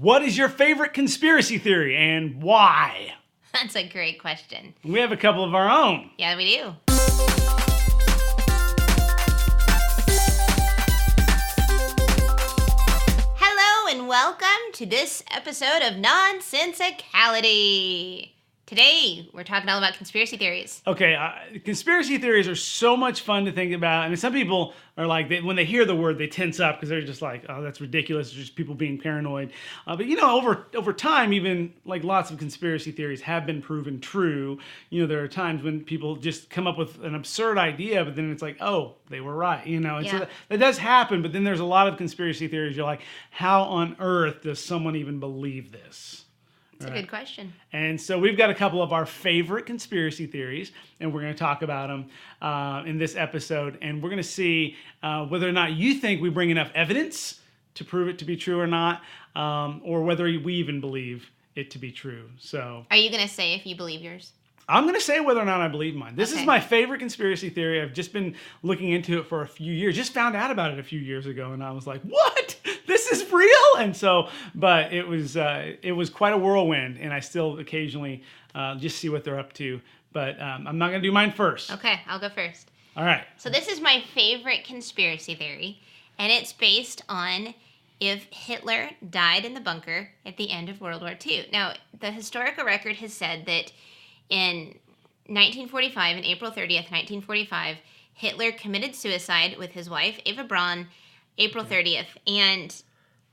What is your favorite conspiracy theory and why? That's a great question. We have a couple of our own. Yeah, we do. Hello and welcome to this episode of Nonsensicality. Today, we're talking all about conspiracy theories. Okay, conspiracy theories are so much fun to think about. I mean, some people are like, when they hear the word, they tense up because they're just like, oh, that's ridiculous. It's just people being paranoid. But, you know, over time, even like lots of conspiracy theories have been proven true. You know, there are times when people just come up with an absurd idea, but then it's like, oh, they were right. You know, and so that does happen. But then there's a lot of conspiracy theories. You're like, how on earth does someone even believe this? That's a good question. And so we've got a couple of our favorite conspiracy theories, and we're going to talk about them in this episode. And we're going to see whether or not you think we bring enough evidence to prove it to be true or not, or whether we even believe it to be true. So, are you going to say if you believe yours? I'm going to say whether or not I believe mine. This is Okay. my favorite conspiracy theory. I've just been looking into it for a few years. Just found out about it a few years ago, and I was like, what? This is real? And so, but it was quite a whirlwind, and I still occasionally just see what they're up to. But I'm not going to do mine first. Okay, I'll go first. All right. So this is my favorite conspiracy theory, and it's based on if Hitler died in the bunker at the end of World War II. Now, the historical record has said that in 1945, on April 30th, 1945, Hitler committed suicide with his wife, Eva Braun, April 30th. And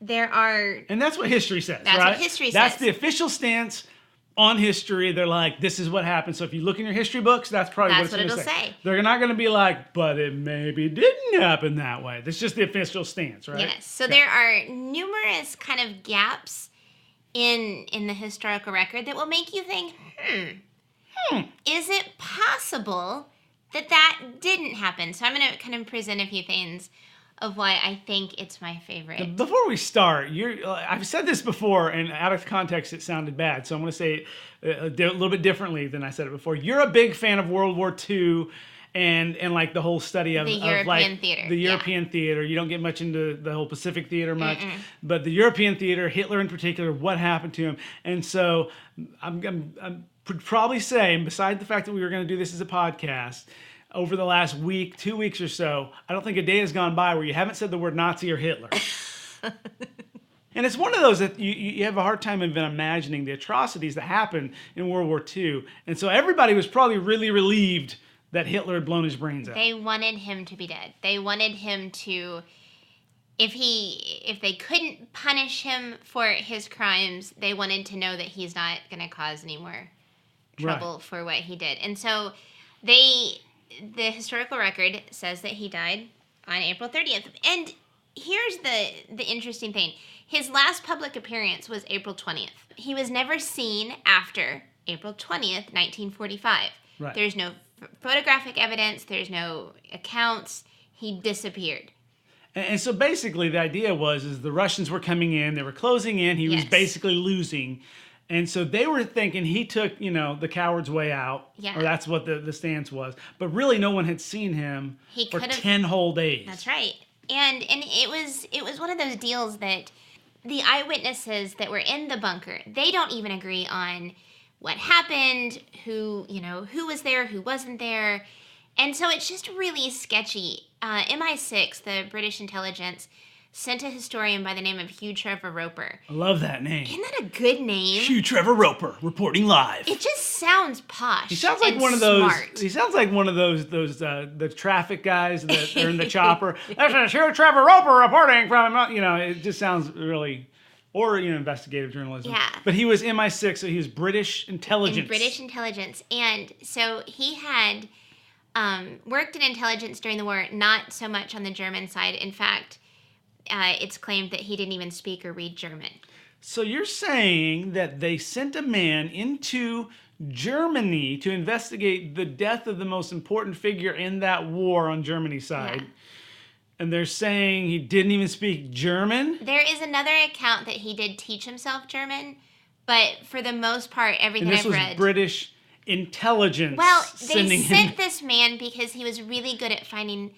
there are... And that's what history says, That's right? what history says. That's the official stance on history. They're like, this is what happened. So if you look in your history books, that's probably That's what it's what going to it'll say. say. They're not going to be like, but it maybe didn't happen that way. That's just the official stance, right? Yes. So there are numerous kind of gaps in the historical record that will make you think, is it possible that didn't happen? So I'm going to kind of present a few things of why I think it's my favorite. Before we start, I've said this before, and out of context it sounded bad, so I'm going to say it a little bit differently than I said it before. You're a big fan of World War II and like the whole study of The European theater. The European theater. You don't get much into the whole Pacific theater much, but the European theater, Hitler in particular, what happened to him. And so I'm probably say, beside the fact that we were going to do this as a podcast, over the last week, 2 weeks or so, I don't think a day has gone by where you haven't said the word Nazi or Hitler. And it's one of those that you have a hard time even imagining the atrocities that happened in World War II. And so everybody was probably really relieved that Hitler had blown his brains out. They wanted him to be dead. They wanted him to... If they couldn't punish him for his crimes, they wanted to know that he's not going to cause any more trouble for what he did. And so the historical record says that he died on April 30th. And here's the interesting thing. His last public appearance was April 20th. He was never seen after April 20th, 1945. Right. There's no photographic evidence. There's no accounts. He disappeared. And so basically the idea was the Russians were coming in. They were closing in. He was basically losing. And so they were thinking he took, the coward's way out. Yeah. Or that's what the stance was. But really no one had seen him for 10 whole days. That's right. And it was one of those deals that the eyewitnesses that were in the bunker, they don't even agree on what happened, who was there, who wasn't there. And so it's just really sketchy. MI6, the British intelligence, sent a historian by the name of Hugh Trevor Roper. I love that name. Isn't that a good name? Hugh Trevor Roper, reporting live. It just sounds posh. He sounds like and one of those. smart. He sounds like one of those the traffic guys that are in the chopper. That's Hugh Trevor Roper reporting from. It just sounds really, or investigative journalism. Yeah. But he was MI6, so he was British intelligence. British intelligence, and so he had worked in intelligence during the war. Not so much on the German side. In fact, it's claimed that he didn't even speak or read German. So you're saying that they sent a man into Germany to investigate the death of the most important figure in that war on Germany's side. Yeah. And they're saying he didn't even speak German? There is another account that he did teach himself German, but for the most part, everything And this I've was read... British intelligence Well, they sending him. sent this man because he was really good at finding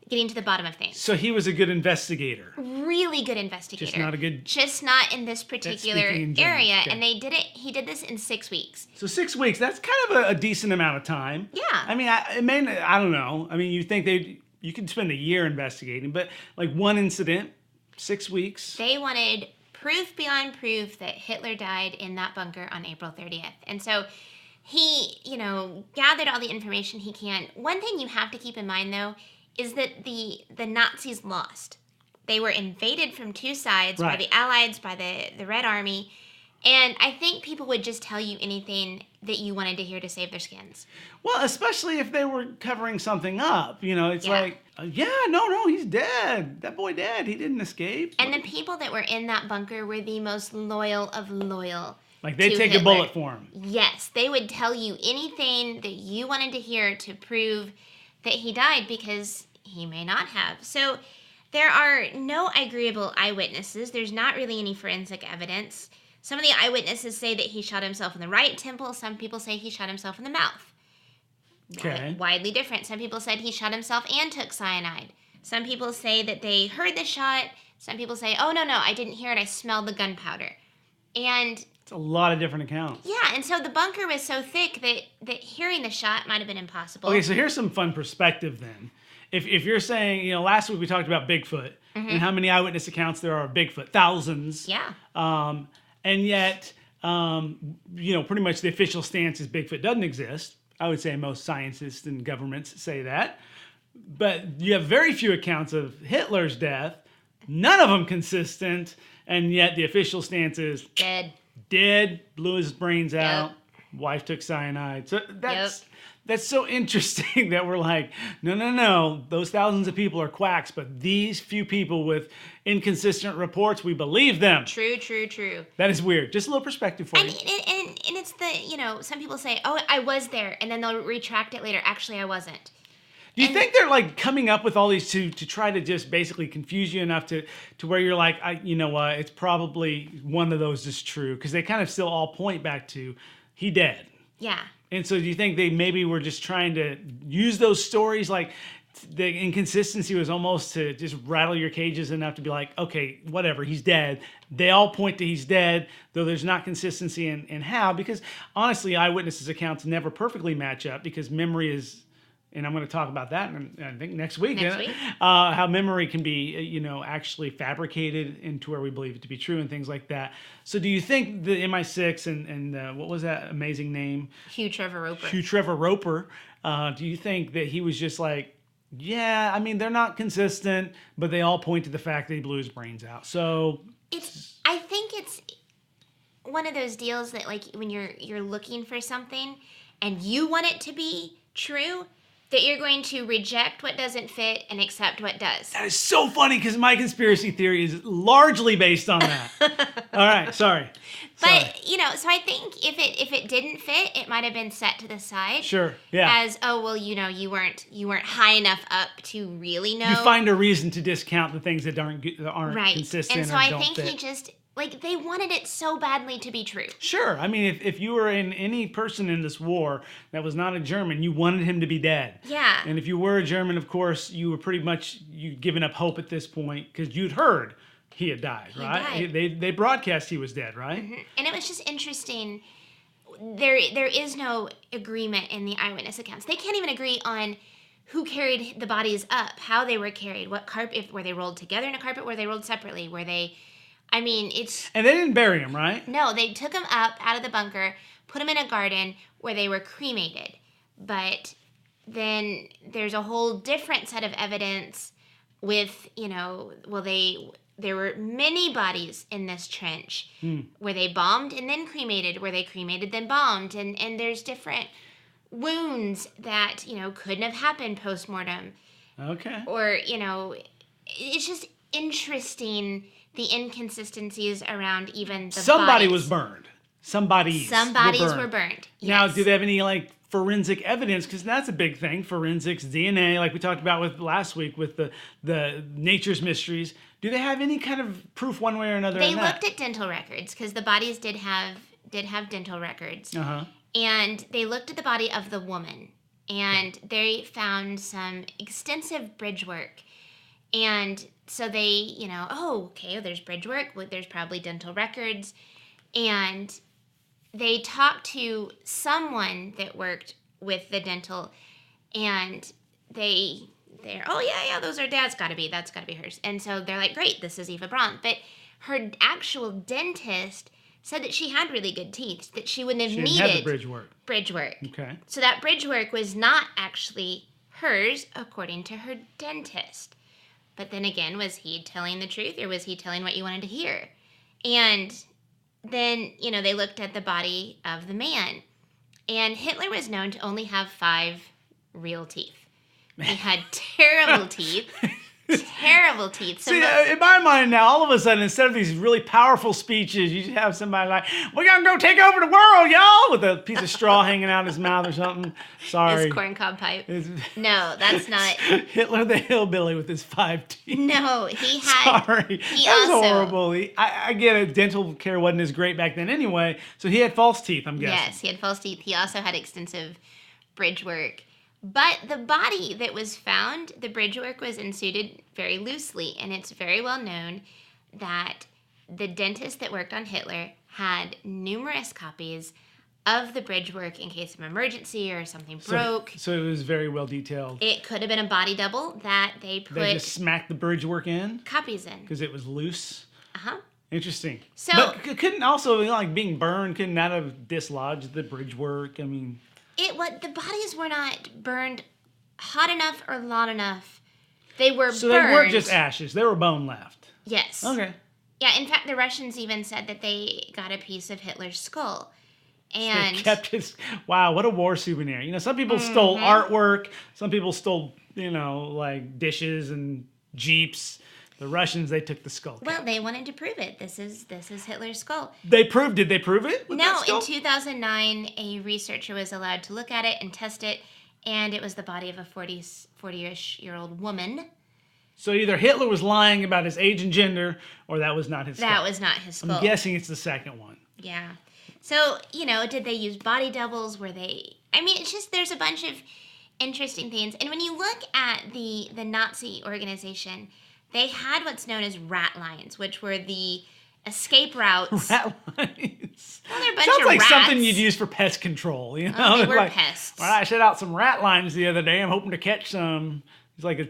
getting to the bottom of things. So he was a good investigator. Really good investigator. Just not in this particular area. Okay. And he did this in 6 weeks. So 6 weeks, that's kind of a decent amount of time. Yeah. I mean, I don't know. I mean, you think you could spend a year investigating, but like one incident, 6 weeks. They wanted proof beyond proof that Hitler died in that bunker on April 30th. And so he, gathered all the information he can. One thing you have to keep in mind, though, is that the Nazis lost. They were invaded from two sides, by the Allies, by the Red Army. And I think people would just tell you anything that you wanted to hear to save their skins. Well, especially if they were covering something up. It's like, no, he's dead. That boy dead. He didn't escape. And the people that were in that bunker were the most loyal of loyal. Like they'd take Hitler. A bullet for him. Yes, they would tell you anything that you wanted to hear to prove that he died, because he may not have. So there are no agreeable eyewitnesses. There's not really any forensic evidence. Some of the eyewitnesses say that he shot himself in the right temple. Some people say he shot himself in the mouth. Okay. Widely different. Some people said he shot himself and took cyanide. Some people say that they heard the shot. Some people say, oh, no, I didn't hear it. I smelled the gunpowder. And it's a lot of different accounts. Yeah, and so the bunker was so thick that hearing the shot might have been impossible. Okay, so here's some fun perspective then. If you're saying, last week we talked about Bigfoot and how many eyewitness accounts there are of Bigfoot, thousands. Yeah. And yet, pretty much the official stance is Bigfoot doesn't exist. I would say most scientists and governments say that. But you have very few accounts of Hitler's death, none of them consistent, and yet the official stance is dead, blew his brains out, wife took cyanide. So that's so interesting that we're like, no, those thousands of people are quacks, but these few people with inconsistent reports, we believe them. True. That is weird. Just a little perspective for you. And it's the, some people say, oh, I was there, and then they'll retract it later. Actually, I wasn't. Do you think they're like coming up with all these to try to just basically confuse you enough to where you're like, you know what, it's probably one of those is true, because they kind of still all point back to he dead. Yeah. And so do you think they maybe were just trying to use those stories, like the inconsistency was almost to just rattle your cages enough to be like, okay, whatever, he's dead. They all point to he's dead, though there's not consistency in how, because honestly, eyewitnesses' accounts never perfectly match up, because memory is, and I'm going to talk about that, I think next week. How memory can be, actually fabricated into where we believe it to be true and things like that. So do you think the MI6 and what was that amazing name? Hugh Trevor Roper. Do you think that he was just like, yeah, I mean, they're not consistent, but they all point to the fact that he blew his brains out. So I think it's one of those deals that, like, when you're looking for something and you want it to be true, that you're going to reject what doesn't fit and accept what does. That is so funny, because my conspiracy theory is largely based on that. All right, sorry. But, so I think if it didn't fit, it might have been set to the side. Sure, yeah. As, oh, well, you weren't high enough up to really know. You find a reason to discount the things that aren't right. consistent. And so I think he just, like, they wanted it so badly to be true. Sure. I mean, if you were in any person in this war that was not a German, you wanted him to be dead. Yeah. And if you were a German, of course, you were pretty much, you'd given up hope at this point, because you'd heard he had died, right? They broadcast he was dead, right? Mm-hmm. And it was just interesting. There is no agreement in the eyewitness accounts. They can't even agree on who carried the bodies up, how they were carried, what carpet, were they rolled together in a carpet, were they rolled separately, and they didn't bury him, right? No, they took him up out of the bunker, put him in a garden where they were cremated. But then there's a whole different set of evidence with, there were many bodies in this trench. Were they bombed and then cremated? Were they cremated then bombed? And there's different wounds that, couldn't have happened post-mortem. Okay. Or, it's just interesting, the inconsistencies around even the Somebody bodies. was burned. Some bodies were burned. Yes. Now, do they have any, like, forensic evidence? Because that's a big thing. Forensics, DNA, like we talked about with last week with the Nature's Mysteries. Do they have any kind of proof one way or another? They looked at dental records, because the bodies did have dental records. Uh-huh. And they looked at the body of the woman. and they found some extensive bridge work. And so they, there's bridge work, well, there's probably dental records. And they talked to someone that worked with the dental, and they're, oh, yeah, those are Dad's that's gotta be hers. And so they're like, great, this is Eva Braun. But her actual dentist said that she had really good teeth, that she wouldn't have She needed didn't have the bridge work. Bridge work. Okay. So that bridge work was not actually hers, according to her dentist. But then again, was he telling the truth, or was he telling what you wanted to hear? And then, they looked at the body of the man. And Hitler was known to only have 5 real teeth. He had terrible teeth. Terrible teeth. So See, in my mind now, all of a sudden, instead of these really powerful speeches, you just have somebody like, we're going to go take over the world, y'all, with a piece of straw hanging out his mouth or something. Sorry. his corncob pipe. No, that's not. Hitler the hillbilly with his 5 teeth. No, he had. Sorry. He That's also, horrible. I get it. Dental care wasn't as great back then anyway, so he had false teeth, I'm guessing. Yes, he had false teeth. He also had extensive bridge work. But the body that was found, the bridge work was inserted very loosely, and it's very well known that the dentist that worked on Hitler had numerous copies of the bridge work in case of emergency or something broke. So it was very well detailed. It could have been a body double that they put They just smacked the bridge work in? copies in. Because it was loose? Uh-huh. Interesting. So, but couldn't also, like being burned, couldn't that have dislodged the bridge work? I mean... the bodies were not burned hot enough or long enough. They were So burned. they weren't just ashes. There were bone left. Yes. Okay. Yeah, in fact, the Russians even said that they got a piece of Hitler's skull. And They kept his... Wow, what a war souvenir. Some people stole artwork. Some people stole, like dishes and Jeeps. The Russians, they took the skull. well, they wanted to prove it. This is Hitler's skull. Did they prove it? with No, that skull? in 2009, a researcher was allowed to look at it and test it, and it was the body of a 40-ish-year-old woman. So either Hitler was lying about his age and gender, or that was not his skull. That was not his skull. I'm guessing it's the second one. Yeah. So, did they use body doubles? It's just, there's a bunch of interesting things. And when you look at the Nazi organization, they had what's known as rat lines, which were the escape routes. Rat lines. Well, they're a bunch Sounds of like rats. something you'd use for pest control. They were pests. Well, I set out some rat lines the other day. I'm hoping to catch some. It's like a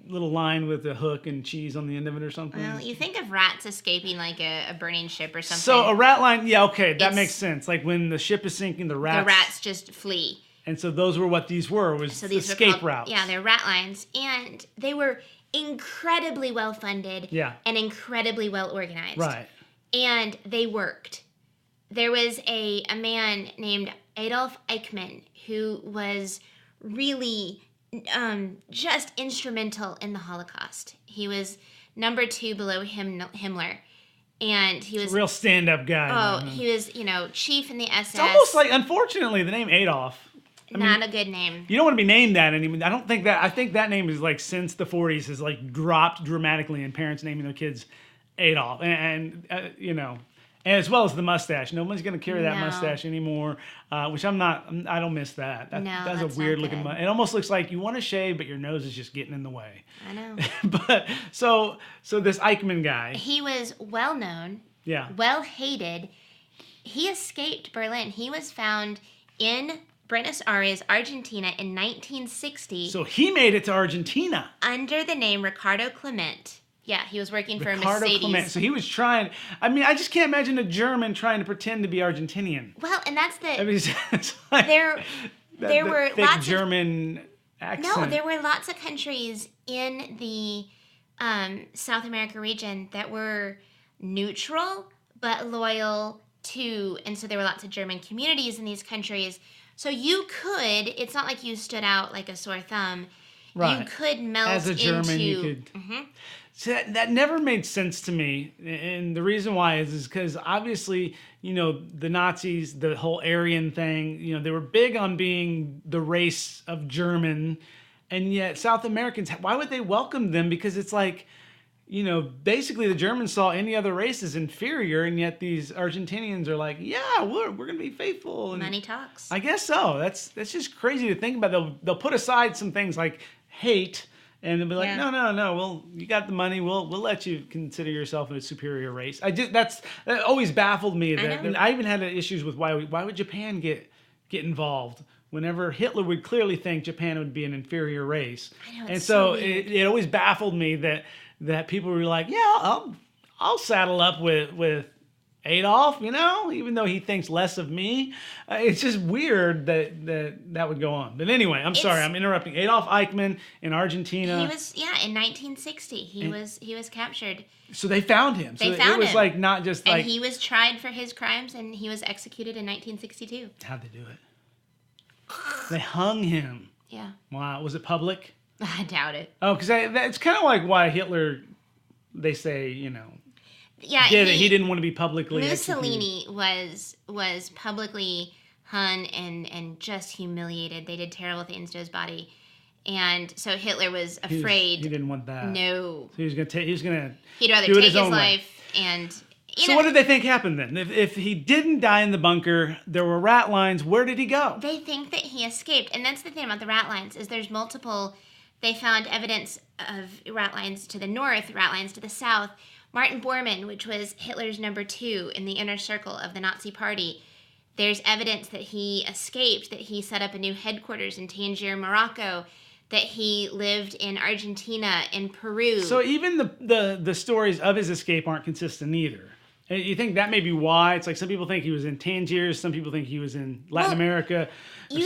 little line with a hook and cheese on the end of it or something. Well, you think of rats escaping like a burning ship or something. So a rat line, yeah, okay, that makes sense. Like when the ship is sinking, the rats just flee. And so those were what these were, was So these escape were routes. Yeah, they're rat lines. And they were incredibly well funded and incredibly well organized. Right. And they worked. There was a man named Adolf Eichmann who was really just instrumental in the Holocaust. He was number 2 below Himmler. And he was a real stand-up guy. He was, chief in the SS. It's almost like, unfortunately, the name Adolf. Not a good name. You don't want to be named that anymore. I think that name is like since the 40s has like dropped dramatically in parents naming their kids Adolf. And as well as the mustache. Nobody's going to carry that mustache anymore, which I don't miss that. That's a weird looking mustache. It almost looks like you want to shave, but your nose is just getting in the way. I know. But so this Eichmann guy. He was well known. Yeah. Well hated. He escaped Berlin. He was found in Buenos Aires, Argentina in 1960. So he made it to Argentina. Under the name Ricardo Clement. Yeah, he was working for Ricardo Mercedes. Clement. So he was trying... I just can't imagine a German trying to pretend to be Argentinian. Well, and that's the... It's like there were thick lots German accent. No, there were lots of countries in the South America region that were neutral but loyal to... And so there were lots of German communities in these countries. So you could... It's not like you stood out like a sore thumb. Right. You could melt as a German, you could... Mm-hmm. So that never made sense to me, and the reason why is because obviously, the Nazis, the whole Aryan thing, they were big on being the race of German, and yet South Americans, why would they welcome them? Because it's like, basically the Germans saw any other race as inferior, and yet these Argentinians are like, yeah, we're going to be faithful. And Money talks. I guess so. That's just crazy to think about. They'll put aside some things like hate, and they'll be like, no. Well, you got the money. We'll let you consider yourself a superior race. That always baffled me. I even had issues with why would Japan get involved whenever Hitler would clearly think Japan would be an inferior race. I know, and so it always baffled me that people were like, yeah, I'll saddle up with Adolf, even though he thinks less of me. It's just weird that would go on. But anyway, sorry, I'm interrupting. Adolf Eichmann in Argentina. He was, in 1960, he was captured. So they found him. They found him. It was like not just like. And he was tried for his crimes, and he was executed in 1962. How'd they do it? They hung him. Yeah. Wow. Was it public? I doubt it. Oh, because that's kind of like why Hitler, they say, Yeah, he didn't want to be publicly Mussolini executed. was publicly hung and just humiliated. They did terrible things to his body. And so Hitler was afraid. He didn't want that. No. So he'd rather take his life and... So what did they think happened then? If he didn't die in the bunker, there were rat lines, where did he go? They think that he escaped. And that's the thing about the rat lines, is there's multiple... They found evidence of rat lines to the north, rat lines to the south. Martin Bormann, which was Hitler's number 2 in the inner circle of the Nazi party, there's evidence that he escaped, that he set up a new headquarters in Tangier, Morocco, that he lived in Argentina, in Peru. So even the stories of his escape aren't consistent either. And you think that may be why? It's like some people think he was in Tangier, some people think he was in Latin America,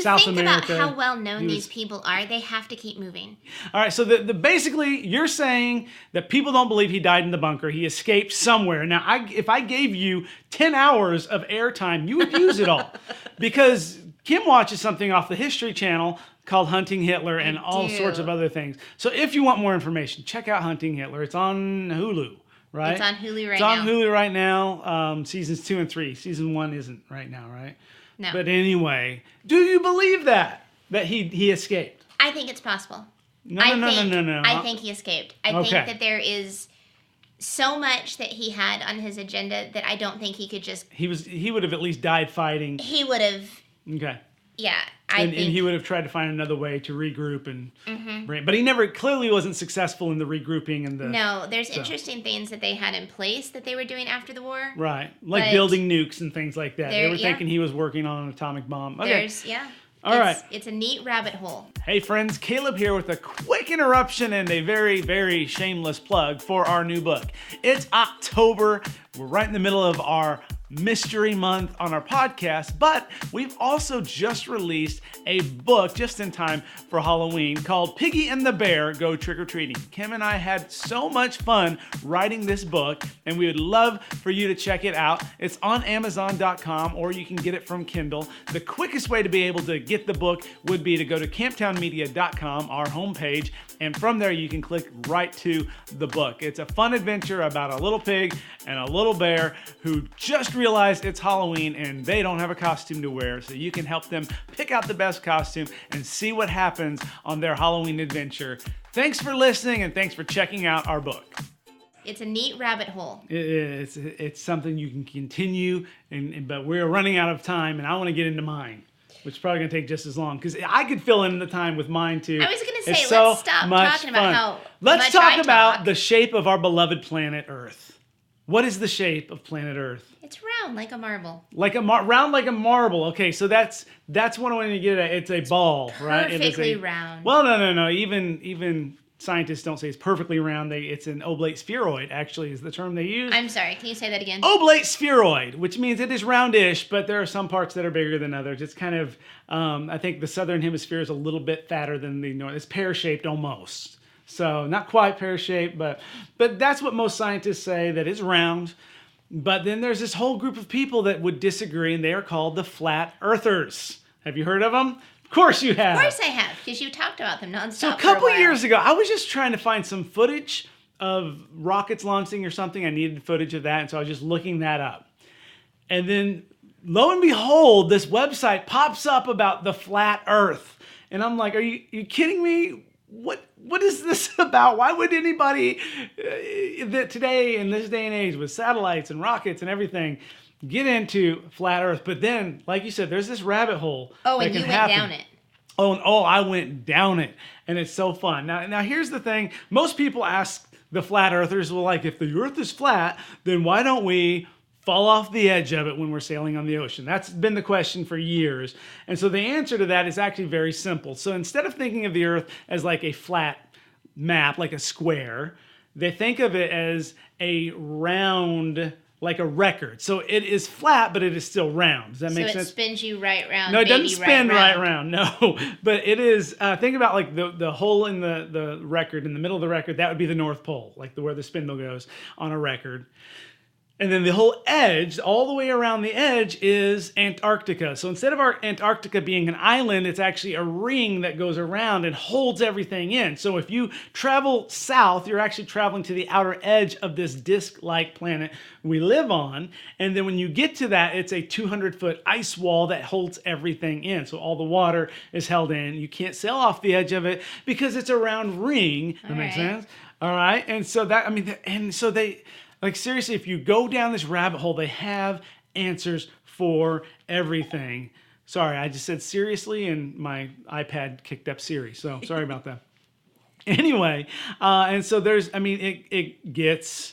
South America. About how well known these people are. They have to keep moving. All right, so basically you're saying that people don't believe he died in the bunker. He escaped somewhere. Now, if I gave you 10 hours of airtime, you would use it all. Because Kim watches something off the History Channel called Hunting Hitler and all sorts of other things. So if you want more information, check out Hunting Hitler. It's on Hulu. Right? It's on Hulu right now. It's on Hulu right now. Seasons 2 and 3. Season 1 isn't right now, right? No. But anyway, do you believe that he escaped? I think it's possible. No. I think he escaped. I think that there is so much that he had on his agenda that I don't think he could just... He would have at least died fighting. He would have... Okay. Yeah, and he would have tried to find another way to regroup and bring, but he clearly wasn't successful in the regrouping and the. No, there's interesting things that they had in place that they were doing after the war. Right, like building nukes and things like that. They were thinking he was working on an atomic bomb. Okay. All right. It's a neat rabbit hole. Hey friends, Caleb here with a quick interruption and a very, very shameless plug for our new book. It's October. We're right in the middle of our mystery month on our podcast, but we've also just released a book just in time for Halloween called Piggy and the Bear Go Trick-or-Treating. Kim and I had so much fun writing this book, and we would love for you to check it out. It's on Amazon.com, or you can get it from Kindle. The quickest way to be able to get the book would be to go to camptownmedia.com, our homepage, and from there you can click right to the book. It's a fun adventure about a little pig and a little bear who just realize it's Halloween and they don't have a costume to wear, so you can help them pick out the best costume and see what happens on their Halloween adventure. Thanks for listening and thanks for checking out our book. It's a neat rabbit hole. It's something you can continue, but we're running out of time and I want to get into mine, which is probably going to take just as long because I could fill in the time with mine too. I was going to say, let's stop talking about how Let's talk about the shape of our beloved planet Earth. What is the shape of planet Earth? It's round like a marble. Round like a marble. Okay, so that's what I want to get at. It's a ball, right? Perfectly round. Well, no. Even scientists don't say it's perfectly round. It's an oblate spheroid, actually, is the term they use. I'm sorry, can you say that again? Oblate spheroid, which means it is roundish, but there are some parts that are bigger than others. It's kind of, I think the southern hemisphere is a little bit fatter than the north. It's pear-shaped almost. So not quite pear-shaped, but that's what most scientists say, that it's round. But then there's this whole group of people that would disagree, and they are called the flat earthers. Have you heard of them? Of course you have. Of course I have, because you talked about them nonstop. So a couple years ago, I was just trying to find some footage of rockets launching or something. I needed footage of that, and so I was just looking that up. And then, lo and behold, this website pops up about the flat Earth. And I'm like, are you kidding me? what is this about? Why would anybody that today in this day and age with satellites and rockets and everything get into flat Earth? But then, like you said, there's this rabbit hole. Oh, and you went down it. Oh, I went down it, and it's so fun. Now here's the thing. Most people ask the flat earthers, well, like, if the Earth is flat, then why don't we fall off the edge of it when we're sailing on the ocean? That's been the question for years. And so the answer to that is actually very simple. So instead of thinking of the Earth as like a flat map, like a square, they think of it as a round, like a record. So it is flat, but it is still round. Does that make sense? So it spins you right round. No, it doesn't spin right round. No, but it is. Think about like the hole in the record, in the middle of the record. That would be the North Pole, like where the spindle goes on a record. And then the whole edge, all the way around the edge, is Antarctica. So instead of our Antarctica being an island, it's actually a ring that goes around and holds everything in. So if you travel south, you're actually traveling to the outer edge of this disc-like planet we live on. And then when you get to that, it's a 200-foot ice wall that holds everything in. So all the water is held in. You can't sail off the edge of it because it's a round ring. That makes sense? All right. And so they... Like, seriously, if you go down this rabbit hole, they have answers for everything. Sorry, I just said seriously, and my iPad kicked up Siri, so sorry about that. Anyway, and so there's, it gets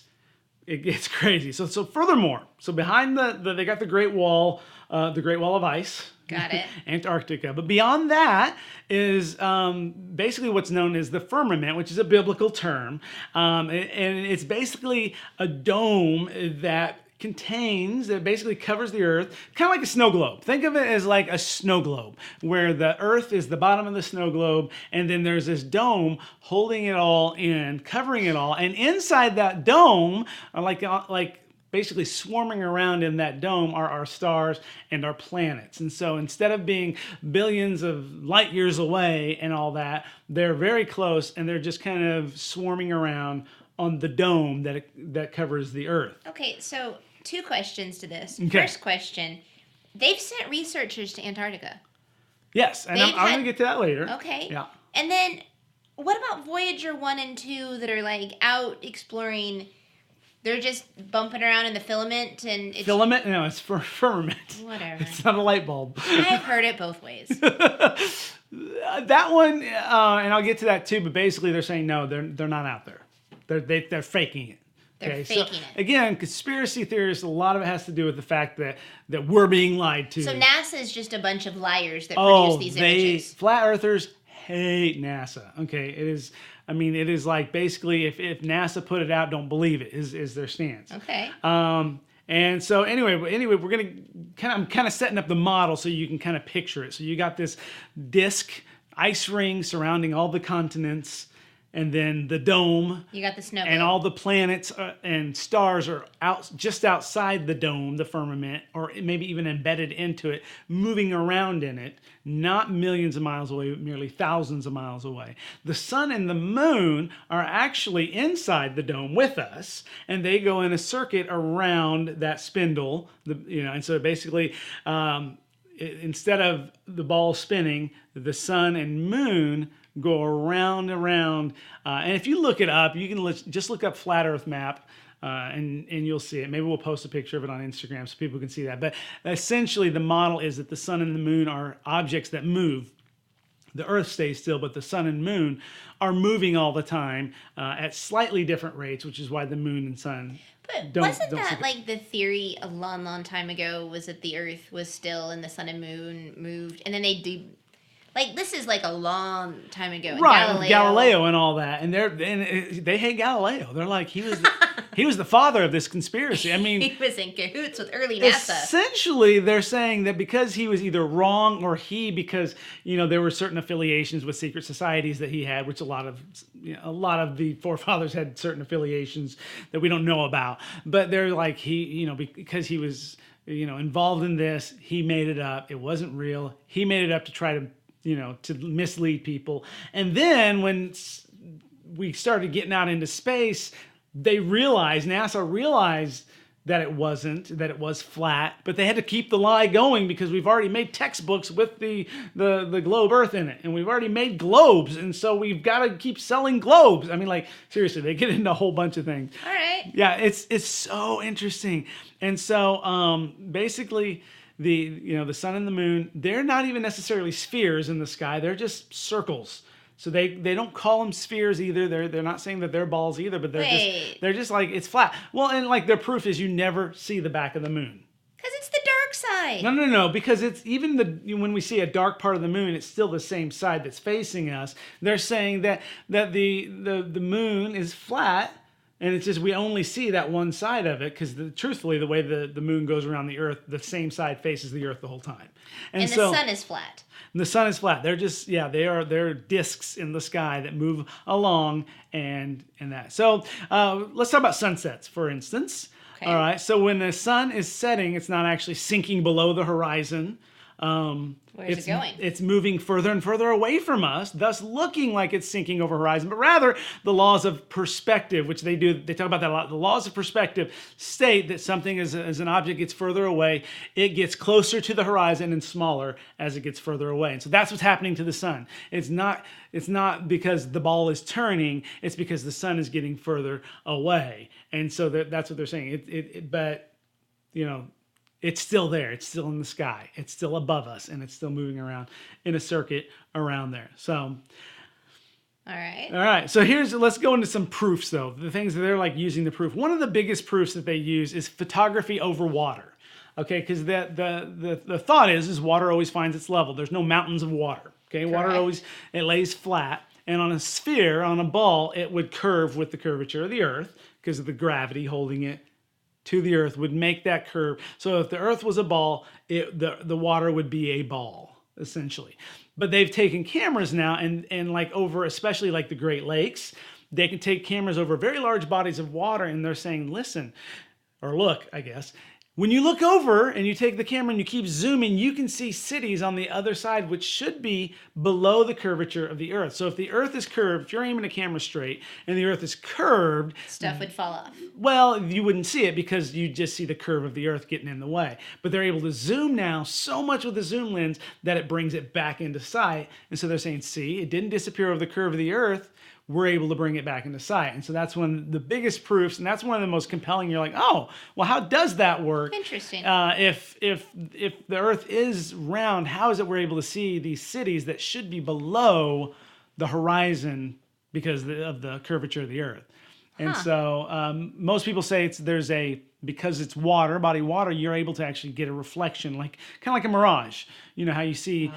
crazy. So furthermore, so behind they got the Great Wall of Ice. Got it. Antarctica. But beyond that is basically what's known as the firmament, which is a biblical term. And it's basically a dome that basically covers the Earth, kind of like a snow globe. Think of it as like a snow globe, where the Earth is the bottom of the snow globe, and then there's this dome holding it all in, covering it all. And inside that dome, like basically swarming around in that dome are our stars and our planets. And so instead of being billions of light years away and all that, they're very close, and they're just kind of swarming around on the dome that covers the Earth. Okay, so 2 questions to this. Okay. First question, they've sent researchers to Antarctica. Yes, and I'm going to get to that later. Okay. Yeah. And then what about Voyager 1 and 2 that are like out exploring? They're just bumping around in the filament and it's... Filament? No, it's firmament. Whatever. It's not a light bulb. I've heard it both ways. That one, and I'll get to that too, but basically they're saying no, they're not out there. They're faking it. They're faking it. Again, conspiracy theorists, a lot of it has to do with the fact that we're being lied to. So NASA is just a bunch of liars that produce these images. Flat earthers hate NASA. Okay, it is... it is like basically if NASA put it out, don't believe it is their stance. Okay. And so anyway, we're gonna I'm kind of setting up the model so you can kind of picture it. So you got this disc ice ring surrounding all the continents, and then the dome. You got the snow globe. And all the planets and stars are just outside the dome, the firmament, or maybe even embedded into it, moving around in it, not millions of miles away, but merely thousands of miles away. The sun and the moon are actually inside the dome with us, and they go in a circuit around that spindle. And so basically, instead of the ball spinning, the sun and moon go around. And if you look it up, you can just look up Flat Earth map, and you'll see it. Maybe we'll post a picture of it on Instagram so people can see that. But essentially, the model is that the sun and the moon are objects that move. The Earth stays still, but the sun and moon are moving all the time at slightly different rates, which is why the moon and sun wasn't that like the theory a long, long time ago, was that the Earth was still and the sun and moon moved, and then like, this is like a long time ago. Right, Galileo and all that. And they hate Galileo. They're like, he was the father of this conspiracy. He was in cahoots with early NASA. Essentially, they're saying that because he was either wrong or because, there were certain affiliations with secret societies that he had, which a lot of the forefathers had certain affiliations that we don't know about. But they're like, because he was, involved in this, he made it up. It wasn't real. He made it up to try to to mislead people. And then when we started getting out into space, NASA realized that it wasn't, that it was flat, but they had to keep the lie going because we've already made textbooks with the globe Earth in it, and we've already made globes, and so we've got to keep selling globes. I mean, like, seriously, they get into a whole bunch of things. All right. Yeah, it's so interesting. And so basically the sun and the moon, they're not even necessarily spheres in the sky, they're just circles. So they don't call them spheres either. They're not saying that they're balls either, but they're just like, it's flat. Well, and like their proof is you never see the back of the moon. Because it's the dark side. No, because it's even when we see a dark part of the moon, it's still the same side that's facing us. They're saying that the moon is flat, and it's just we only see that one side of it because truthfully, the way the moon goes around the Earth, the same side faces the Earth the whole time. And the sun is flat. The sun is flat. They're just, they're discs in the sky that move along and that. So let's talk about sunsets, for instance. Okay. All right. So when the sun is setting, it's not actually sinking below the horizon. Where's it going? It's moving further and further away from us, thus looking like it's sinking over horizon. But rather, the laws of perspective, which they talk about that a lot. The laws of perspective state that something as an object gets further away, it gets closer to the horizon and smaller as it gets further away. And so that's what's happening to the sun. It's not because the ball is turning, it's because the sun is getting further away. And so that's what they're saying. But it's still there. It's still in the sky. It's still above us, and it's still moving around in a circuit around there. So, all right. So let's go into some proofs, though. The things that they're like using the proof. One of the biggest proofs that they use is photography over water. Okay, because the thought is water always finds its level. There's no mountains of water. Okay, Correct. Water it lays flat, and on a sphere, on a ball, it would curve with the curvature of the Earth because of the gravity holding it to the Earth would make that curve. So if the Earth was a ball, the water would be a ball, essentially. But they've taken cameras now and like over, especially like the Great Lakes, they can take cameras over very large bodies of water, and they're saying, listen, or look, I guess, when you look over and you take the camera and you keep zooming, you can see cities on the other side, which should be below the curvature of the Earth. So if the Earth is curved, if you're aiming a camera straight and the Earth is curved, stuff would fall off. Well, you wouldn't see it because you just see the curve of the Earth getting in the way. But they're able to zoom now so much with the zoom lens that it brings it back into sight. And so they're saying, see, it didn't disappear over the curve of the Earth. We're able to bring it back into sight. And so that's one of the biggest proofs, and that's one of the most compelling. You're like, oh, well, how does that work? Interesting. If the Earth is round, how is it we're able to see these cities that should be below the horizon because of the curvature of the Earth? And so most people say because it's water, body water, you're able to actually get a reflection, kind of like a mirage. You know how you see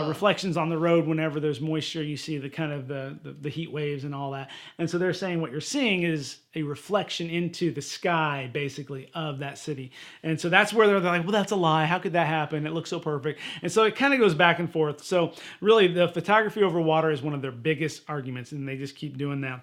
reflections on the road whenever there's moisture, you see the kind of the heat waves and all that. And so they're saying what you're seeing is a reflection into the sky, basically, of that city. And so that's where they're like, well, that's a lie. How could that happen? It looks so perfect. And so it kind of goes back and forth. So really, the photography over water is one of their biggest arguments, and they just keep doing that.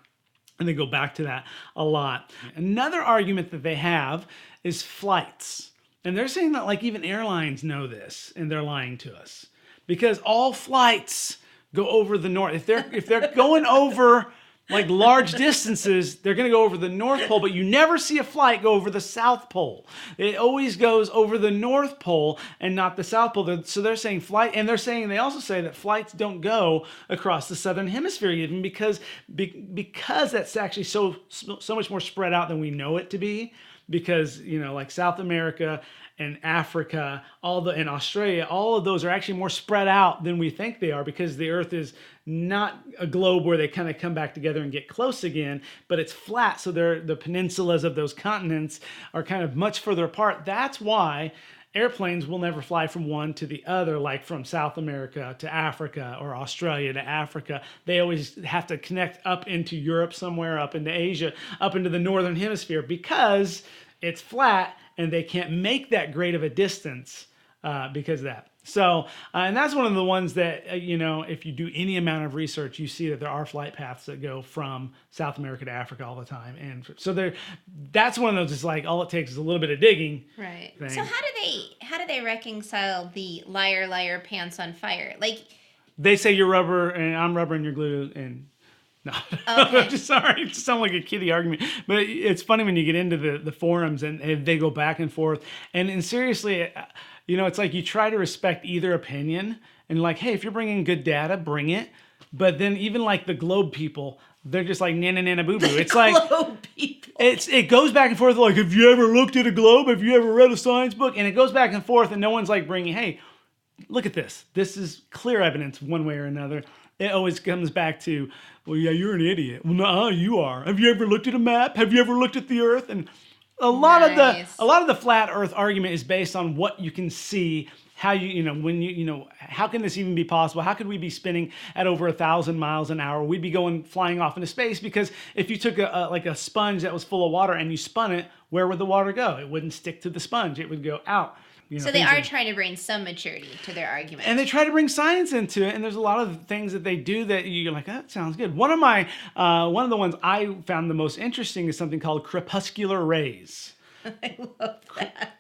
And they go back to that a lot. Another argument that they have is flights. And they're saying that like even airlines know this and they're lying to us. Because all flights go over the north. If they're going over like large distances, they're going to go over the North Pole, but you never see a flight go over the South Pole. It always goes over the North Pole and not the South Pole. So they're saying flight, and they also say that flights don't go across the Southern Hemisphere even because that's actually so much more spread out than we know it to be. Because, like South America and Africa, and Australia, all of those are actually more spread out than we think they are because the Earth is not a globe where they kind of come back together and get close again, but it's flat. So the peninsulas of those continents are kind of much further apart. That's why airplanes will never fly from one to the other, like from South America to Africa or Australia to Africa. They always have to connect up into Europe somewhere, up into Asia, up into the Northern Hemisphere because it's flat and they can't make that great of a distance because of that. So, and that's one of the ones that, if you do any amount of research, you see that there are flight paths that go from South America to Africa all the time. And so that's one of those, it's like all it takes is a little bit of digging. Right. Thing. So how do they reconcile the liar, liar, pants on fire? Like, they say you're rubber and I'm rubber and you're glue and No, Okay. I'm just sorry. It just sounds like a kiddie argument. But it's funny when you get into the forums and they go back and forth. And seriously, it's like you try to respect either opinion. And like, hey, if you're bringing good data, bring it. But then even like the globe people, they're just like nana nana boo boo. It's like people. it goes back and forth. Like, have you ever looked at a globe? Have you ever read a science book? And it goes back and forth, and no one's like bringing, hey, look at this. This is clear evidence one way or another. It always comes back to, well, yeah, you're an idiot. Well, no, you are. Have you ever looked at a map? Have you ever looked at the Earth? And a lot of the flat Earth argument is based on what you can see. How how can this even be possible? How could we be spinning at over 1,000 miles an hour? We'd be flying off into space, because if you took a sponge that was full of water and you spun it, where would the water go? It wouldn't stick to the sponge. It would go out. So they are trying to bring some maturity to their argument. And they try to bring science into it, and there's a lot of things that they do that you're like, that sounds good. One of the ones I found the most interesting is something called crepuscular rays. I love that.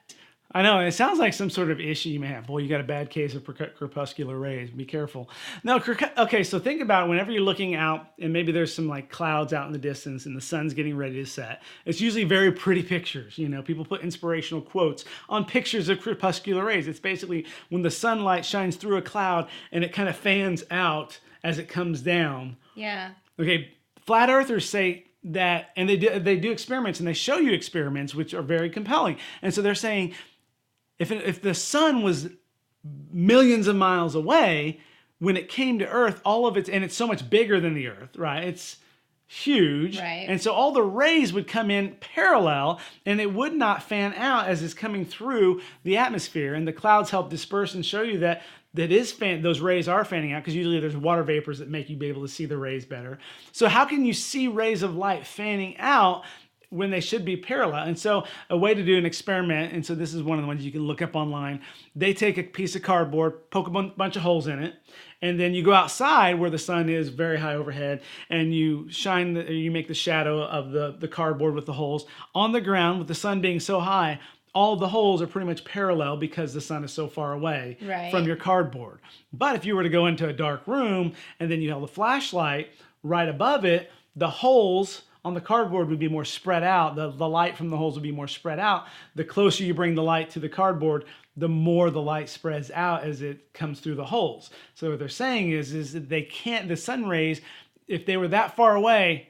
I know, it sounds like some sort of issue you may have. Boy, you got a bad case of crepuscular rays. Be careful. No, okay, so think about it. Whenever you're looking out, and maybe there's some like clouds out in the distance, and the sun's getting ready to set. It's usually very pretty pictures. People put inspirational quotes on pictures of crepuscular rays. It's basically when the sunlight shines through a cloud, and it kind of fans out as it comes down. Yeah. Okay, flat earthers say that, and they do experiments, and they show you experiments which are very compelling. And so they're saying, if the sun was millions of miles away, when it came to Earth, all of and it's so much bigger than the Earth, right? It's huge. Right. And so all the rays would come in parallel, and it would not fan out as it's coming through the atmosphere. And the clouds help disperse and show you that those rays are fanning out, because usually there's water vapors that make you be able to see the rays better. So how can you see rays of light fanning out when they should be parallel? And so a way to do an experiment, and so this is one of the ones you can look up online, they take a piece of cardboard, poke a bunch of holes in it, and then you go outside where the sun is very high overhead, and you you make the shadow of the cardboard with the holes on the ground. With the sun being so high, all of the holes are pretty much parallel because the sun is so far away from your cardboard. But if you were to go into a dark room and then you have the flashlight right above it, the holes on the cardboard would be more spread out. The light from the holes would be more spread out. The closer you bring the light to the cardboard, the more the light spreads out as it comes through the holes. So what they're saying is that the sun rays, if they were that far away,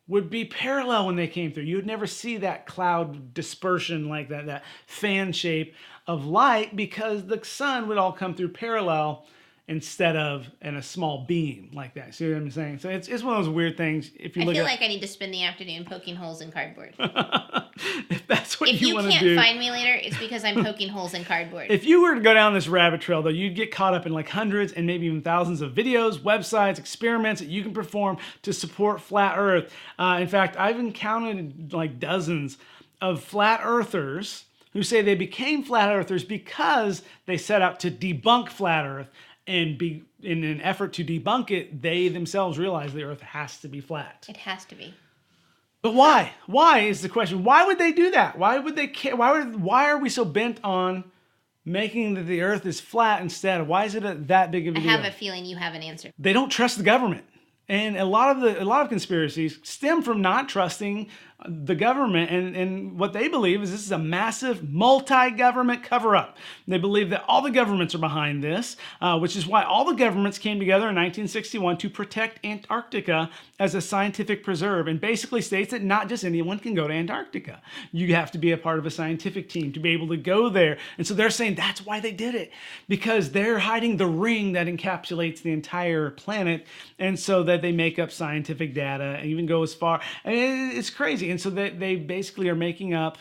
would be parallel when they came through. You would never see that cloud dispersion like that fan shape of light, because the sun would all come through parallel instead of in a small beam like that. See what I'm saying? So it's one of those weird things. If you I look feel like I need to spend the afternoon poking holes in cardboard. If that's what you want to do. If you can't find me later, it's because I'm poking holes in cardboard. If you were to go down this rabbit trail, though, you'd get caught up in like hundreds and maybe even thousands of videos, websites, experiments that you can perform to support flat Earth. In fact, I've encountered like dozens of flat earthers who say they became flat earthers because they set out to debunk flat Earth. And in an effort to debunk it, they themselves realize the Earth has to be flat. It has to be. But why? Why is the question? Why would they do that? Why would they care? Why are we so bent on making that the Earth is flat instead? Why is it that big of a deal? I have a feeling you have an answer. They don't trust the government. And a lot of conspiracies stem from not trusting the government, and what they believe is this is a massive multi-government cover-up. They believe that all the governments are behind this, which is why all the governments came together in 1961 to protect Antarctica as a scientific preserve, and basically states that not just anyone can go to Antarctica. You have to be a part of a scientific team to be able to go there. And so they're saying that's why they did it, because they're hiding the ring that encapsulates the entire planet, and so that they make up scientific data and even go as far. And it's crazy. And so they basically are making up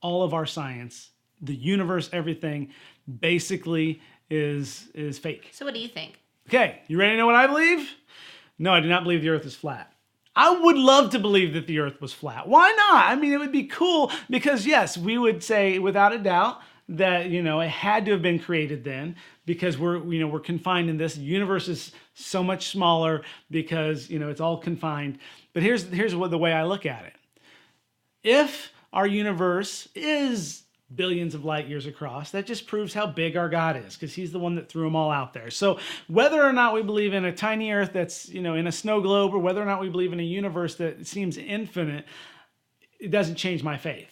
all of our science, the universe, everything basically is fake. So what do you think? Okay, you ready to know what I believe? No, I do not believe the Earth is flat. I would love to believe that the Earth was flat. Why not? I mean, it would be cool because yes, we would say without a doubt that, it had to have been created then, because we're confined in this. The universe is so much smaller because, it's all confined. But here's the way I look at it. If our universe is billions of light years across. That just proves how big our God is, because he's the one that threw them all out there. So whether or not we believe in a tiny earth that's, in a snow globe, or whether or not we believe in a universe that seems infinite, it doesn't change my faith.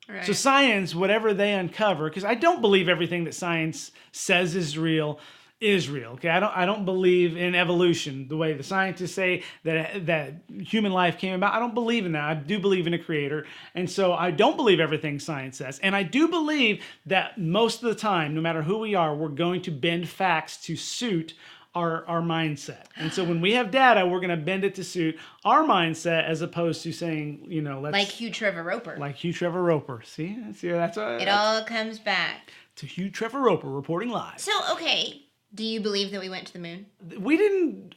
Right. So science, whatever they uncover, because I don't believe everything that science says is real. Okay, I don't believe in evolution the way the scientists say that human life came about. I don't believe in that. I do believe in a creator, and so I don't believe everything science says. And I do believe that most of the time, no matter who we are, we're going to bend facts to suit our mindset. And so when we have data, we're going to bend it to suit our mindset, as opposed to saying, let's like Hugh Trevor Roper. Like Hugh Trevor Roper. See, that's what it all comes back to Hugh Trevor Roper reporting live. So, okay. Do you believe that we went to the moon? We didn't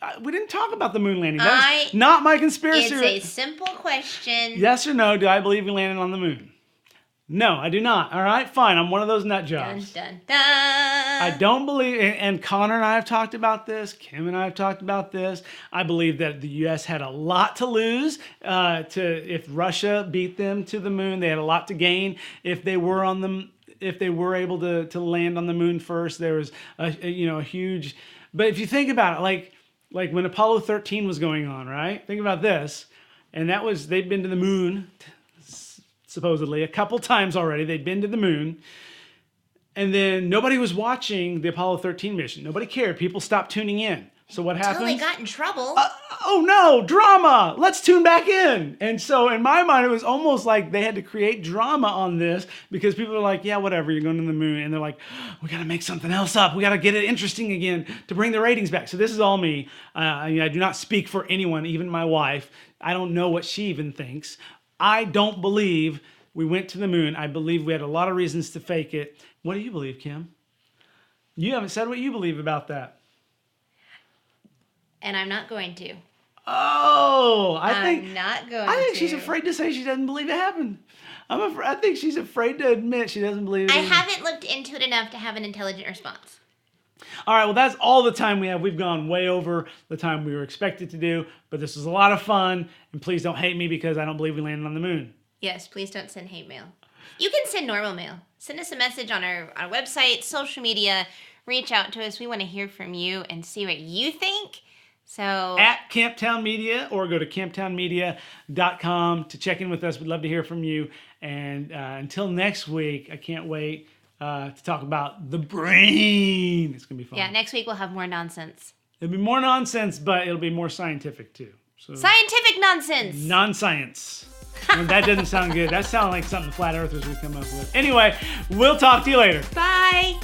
talk about the moon landing. That's not my conspiracy. It's a simple question. Yes or no, do I believe we landed on the moon? No, I do not. All right, fine. I'm one of those nut jobs. Dun, dun, dun. I don't believe, and Connor and I have talked about this, Kim and I have talked about this. I believe that the U.S. had a lot to lose if Russia beat them to the moon. They had a lot to gain if they were on the if they were able to land on the moon first. There was a huge, but if you think about it, like when Apollo 13 was going on, right? Think about this. And they'd been to the moon, supposedly, a couple times already. They'd been to the moon. And then nobody was watching the Apollo 13 mission. Nobody cared. People stopped tuning in. So what happened? Until they got in trouble. Oh no, drama! Let's tune back in. And so in my mind, it was almost like they had to create drama on this, because people are like, yeah, whatever, you're going to the moon. And they're like, we got to make something else up. We got to get it interesting again to bring the ratings back. So this is all me. I do not speak for anyone, even my wife. I don't know what she even thinks. I don't believe we went to the moon. I believe we had a lot of reasons to fake it. What do you believe, Kim? You haven't said what you believe about that. And I'm not going to. Oh, I'm not going to. I think she's afraid to say she doesn't believe it happened. I think she's afraid to admit she doesn't believe it. I haven't looked into it enough to have an intelligent response. All right, well, that's all the time we have. We've gone way over the time we were expected to do, but this was a lot of fun. And please don't hate me because I don't believe we landed on the moon. Yes, please don't send hate mail. You can send normal mail. Send us a message on our website, social media. Reach out to us. We want to hear from you and see what you think. So at Camptown Media, or go to camptownmedia.com to check in with us. We'd love to hear from you. And until next week, I can't wait to talk about the brain. It's going to be fun. Yeah, next week we'll have more nonsense. It'll be more nonsense, but it'll be more scientific too. So, scientific nonsense. Non-science. And that doesn't sound good. That sounds like something flat earthers would come up with. Anyway, we'll talk to you later. Bye.